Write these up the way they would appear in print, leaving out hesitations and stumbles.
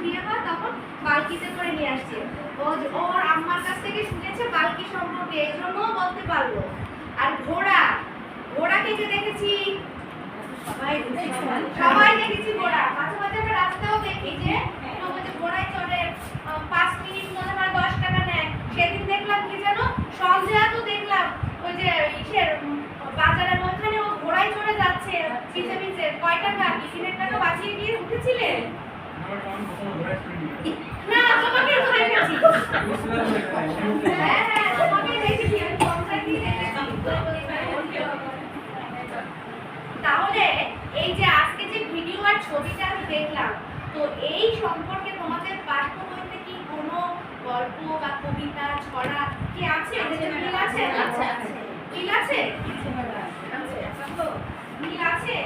বিয়ে হয় তখন পালকিতে করে নিয়ে আসছে। ওর আম্মার কাছ থেকে শুনেছে পালকি সম্পর্কে, এই জন্য বলতে পারলো। আর ঘোড়া, ঘোড়াকে যে দেখেছি সবাই দেখেছি ঘোড়া, মাঝে মাঝে আমরা রাস্তাও দেখি যে ঘোড়ায় চড়ে 5 মিনিট মনে হয় 10 টাকা নেয়। সেদিন দেখলাম কি জানো, সন্ধ্যা তো দেখলাম ওই যে ইসের বাজারের ওখানে ও ঘোড়ায় চড়ে যাচ্ছে পিছে পিছে। কয় টাকা? 20 টাকা বাঁচিয়ে গিয়ে উঠেছিলে? না, তোমাকে ধরে গেছি। হ্যাঁ হ্যাঁ, তোমাকে দেখেছি, আমি কন্ট্রাক্ট দিয়ে দেখেছি। তাহলে এই যে আজকে যে ভিডিও আর ছবিটা আমি দেখলাম, তো এই সম্পর্কে তোমাদের পাঠ্য বইতে কি কোনো গল্প বা কবিতা ছড়া কি আছে? মিল আছে? মিল আছে? মিল আছে?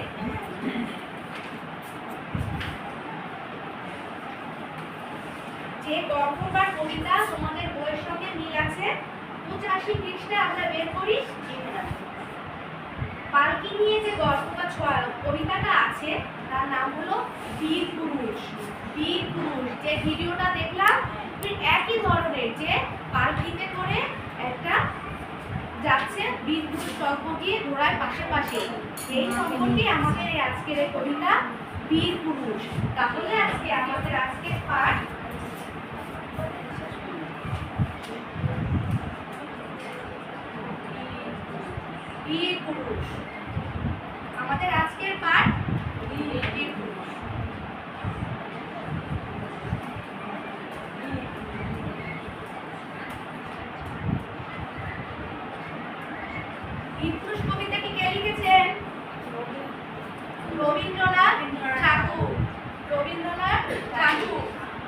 যে গল্প বা কবিতা তোমাদের বইয়ের সঙ্গে মিল আছে 85 পৃষ্ঠা আমরা বের করি। পালকি নিয়ে যে গল্প বা কবিতাটা আছে তার নাম হলো বীর পুরুষ। বীর পুরুষ যে ভিডিওটা দেখলাম ঠিক একই ধরনের, যে পালকিতে করে একটা যাচ্ছে বীর পুরুষ গল্প দিয়ে ঘোড়ার পাশাপাশি, সেই সম্পর্কে আমাদের আজকের এই কবিতা বীর পুরুষ। তাহলে আজকে আমাদের আজকের পাঠ বীর পুরুষ। আমাদের আজকের পাঠ বীর পুরুষ। বীর পুরুষ কবিতাটি কে লিখেছেন? রবীন্দ্রনাথ ঠাকুর। রবীন্দ্রনাথ ঠাকুর।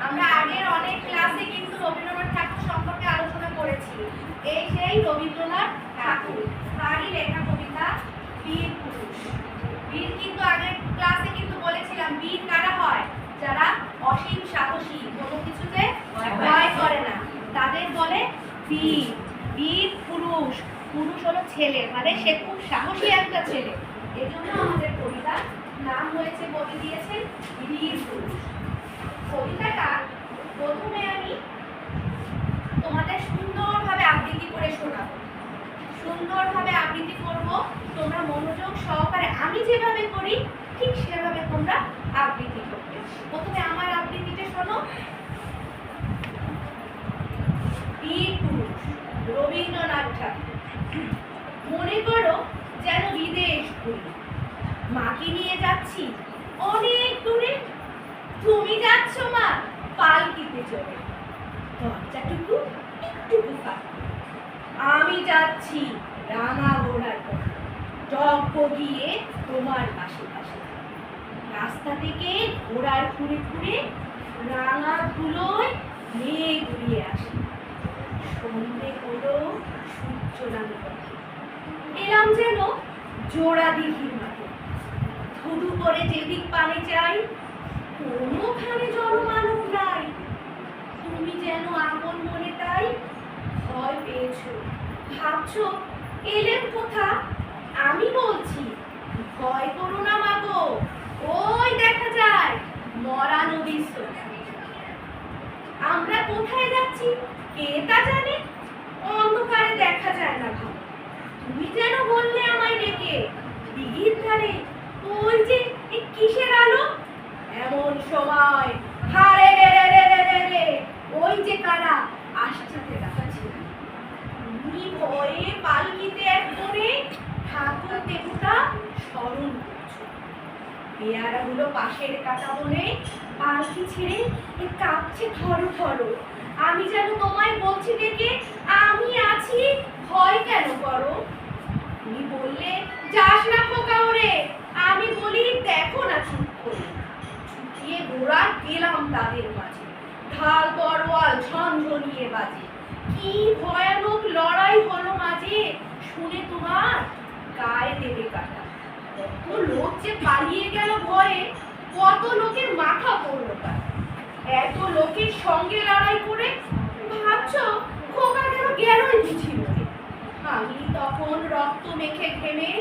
আমরা আগের অনেক ক্লাসে কিন্তু রবীন্দ্রনাথ ঠাকুর সম্পর্কে আলোচনা করেছি। এই সেই রবীন্দ্রনাথ ঠাকুর, তারই লেখা কবিতা বীর পুরুষ। বীর কিন্তু আগের ক্লাসে কিন্তু বলেছিলাম বীর কারা হয়? যারা অসীম সাহসী, কোনো কিছুতে ভয় করে না, তাদের বলে বীর। বীর পুরুষ, পুরুষ হলো ছেলে, মানে সে খুব সাহসী একটা ছেলে। এজন্য আমাদের কবিতার নাম হয়েছে, কবি দিয়েছেন বীর পুরুষ। কবিতাটা প্রথমে আমি তোমাদের সুন্দরভাবে আবৃত্তি করে শোনাবো। সুন্দরভাবে আবৃত্তি করব, তোমরা মনোযোগ সহকারে আমি যেভাবে করি ঠিক সেভাবে তোমরা আবৃত্তি করবে। প্রথমে আমার আবৃত্তিটা শোনো। বীর পুরুষ, রবীন্দ্রনাথ ঠাকুর। মনে করো যেন বিদেশ ঘুরি, মাকে নিয়ে যাচ্ছি অনেক দূরে। তুমি যাচ্ছ মা পালকিতে চড়ে, দরজাটুকু একটু ফাঁকা। আমি যাচ্ছি রাঙা ঘোড়ার পথে, টক গিয়ে তোমার পাশে পাশে। রাস্তা থেকে ঘোড়ার ঘুরে ঘুরে রাঙা ধুলোয় মেঘ উড়িয়ে আসে। সন্ধে হলো, সূর্য নামে পথে এলাম যেন জোড়া দিঘির মাঠে। ধুধু করে যেদিক পানে চাই, কোনোখানে জনমানব নাই। তুমি যেন আপন মনে তাই ভয় পেয়েছো, ভাবছো এলেন কোথা? আমি বলছি ভয় করো না মাগো, ওই দেখা যায় মরা নদীর স্রোত। আমরা কোথায় যাচ্ছি কে তা জানে, অন্ধকারে দেখা যায় না ভালো। তুমি যেন বললে আমায় ডেকে দিঘির ধারে, ওই যে কিসের আলো? এমন সময় হারে রে রে রে রে রে রে, ওই যে কারা আসছে দেখা ছিল। তুমি ভয়ে পালকিতে এক করে ঠাকুর দেবতা স্মরণ করছো। পেয়ারাগুলো পাশের কাটা বলে পালকি ছেড়ে কাঁপছে থরো থরো। আমি যেন তোমায় বলছি ডেকে আমি আছি, ভয় কেন করো? তুমি বললে যাস না খোকা ওরে, আমি বলি দেখো না চুপ করে। ছুটিয়ে ঘোড়া গেলাম তাদের মাঝে, ঢাল তরোয়াল ঝনঝনিয়ে বাজে। কি ভয়ানক লড়াই হলো মাঝে, শুনে তোমার গায়ে দেবে কাটা। কত লোক যে পালিয়ে গেল ভয়ে, কত লোকের মাথা পড়লো কাটা। এত লোকের সঙ্গে লড়াই করে ভাবছো খোকা কেন গেলই বুঝি মরে। আমি তখন রক্ত মেখে ঘেমে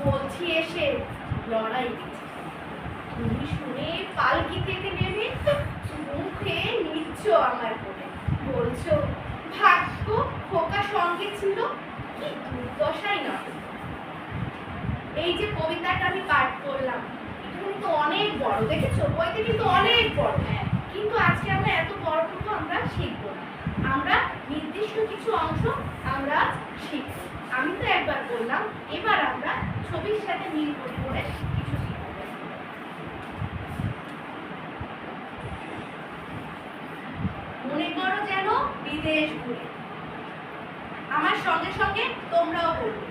বলছি এসে লড়াই। তুমি শুনে পালকি থেকে নেমে মুখে নিচ্ছ আমার বলে বলছো ভাগ্য খোকা সঙ্গে ছিল, কি দুর্দশাই না। এই যে কবিতাটা আমি পাঠ করলাম এটা কিন্তু অনেক বড়, দেখেছো বইতে কিন্তু অনেক বড়, কিন্তু আজকে আমরা এত বড়টুকু আমরা শিখবো না, আমরা নির্দিষ্ট কিছু অংশ আমরা শিখবো। আমি তো একবার বললাম, এবার আমরা ছবির সাথে মিল করে করে কিছু শিখবো। মনে করো যেন বিদেশ ঘুরে, আমার সঙ্গে সঙ্গে তোমরাও বলবে,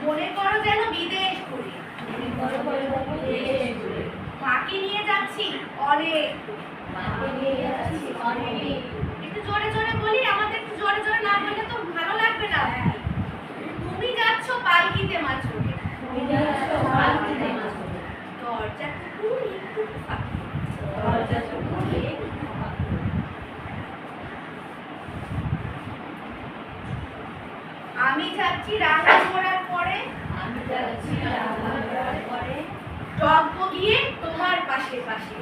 মনে করো যেন বিদেশ ঘুরে, মাকে নিয়ে যাচ্ছি অনেক, একটু জোরে জোরে বলি, আমাদের একটু জোরে জোরে না বললে তো ভালো লাগবে না। তুমি যাচ্ছ পালকিতে মাছ ধরে, দরজাটুকু একটু ফাঁকা। আমি যাচ্ছি রান্না করার পরে, টক গিয়ে তোমার পাশে পাশে,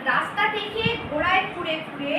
রাস্তা থেকে ঘোড়ায় ঘুরে ঘুরে,